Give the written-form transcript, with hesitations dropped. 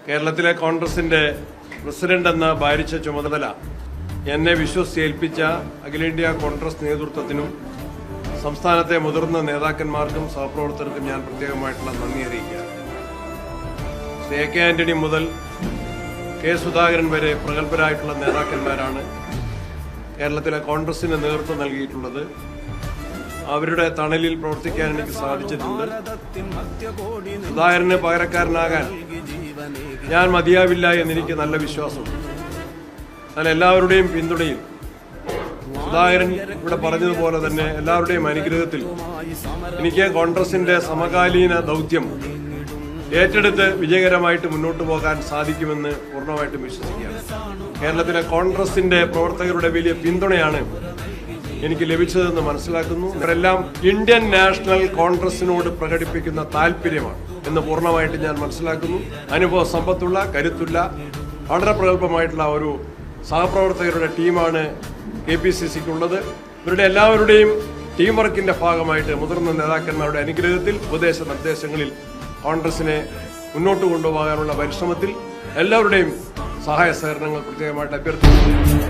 കേരളത്തിലെ കോൺഗ്രസിന്റെ പ്രസിഡന്റ് എന്ന ഭാരിച്ച ചുമതല എന്നെ വിശ്വസിച്ചേൽപ്പിച്ച അഖിലേന്ത്യാ കോൺഗ്രസ് നേതൃത്വത്തിനും സംസ്ഥാനത്തെ മുതിർന്ന നേതാക്കന്മാർക്കും സഹപ്രവർത്തകർക്കും ഞാൻ പ്രത്യേകമായിട്ടുള്ള നന്ദി അറിയിക്കുകയാണ്. ശ്രീ എ കെ ആന്റണി മുതൽ കെ സുധാകരൻ വരെ പ്രഗത്ഭരായിട്ടുള്ള നേതാക്കന്മാരാണ് കേരളത്തിലെ കോൺഗ്രസിന് നേതൃത്വം നൽകിയിട്ടുള്ളത്. അവരുടെ തണലിൽ പ്രവർത്തിക്കാൻ എനിക്ക് സാധിച്ചിട്ടുണ്ട്. സുധാകരന് പകരക്കാരനാകാൻ ഞാൻ മതിയാവില്ല എന്നെനിക്ക് നല്ല വിശ്വാസമുണ്ട്. എന്നാൽ എല്ലാവരുടെയും പിന്തുണയിൽ സുധാകരൻ ഇവിടെ പറഞ്ഞതുപോലെ തന്നെ എല്ലാവരുടെയും അനുഗ്രഹത്തിൽ എനിക്ക് കോൺഗ്രസിന്റെ സമകാലീന ദൗത്യം ഏറ്റെടുത്ത് വിജയകരമായിട്ട് മുന്നോട്ട് പോകാൻ സാധിക്കുമെന്ന് പൂർണ്ണമായിട്ടും വിശ്വസിക്കുകയാണ്. കേരളത്തിലെ കോൺഗ്രസിന്റെ പ്രവർത്തകരുടെ വലിയ പിന്തുണയാണ് എനിക്ക് ലഭിച്ചതെന്ന് മനസ്സിലാക്കുന്നു. ഇവരെല്ലാം ഇന്ത്യൻ നാഷണൽ കോൺഗ്രസിനോട് പ്രകടിപ്പിക്കുന്ന താല്പര്യമാണ് എന്ന് പൂർണ്ണമായിട്ട് ഞാൻ മനസ്സിലാക്കുന്നു. അനുഭവ സമ്പത്തുള്ള, കരുത്തുള്ള, വളരെ പ്രഗത്ഭമായിട്ടുള്ള ഒരു സഹപ്രവർത്തകരുടെ ടീമാണ് KPCCക്കുള്ളത്. ഇവരുടെ എല്ലാവരുടെയും ടീം വർക്കിന്റെ ഭാഗമായിട്ട് മുതിർന്ന നേതാക്കന്മാരുടെ അനുഗ്രഹത്തിൽ ഉപദേശ നിർദ്ദേശങ്ങളിൽ കോൺഗ്രസിനെ മുന്നോട്ട് കൊണ്ടുപോകാനുള്ള പരിശ്രമത്തിൽ എല്ലാവരുടെയും സഹായ സഹകരണങ്ങൾ പ്രത്യേകമായിട്ട് അഭ്യർത്ഥിക്കുന്നു.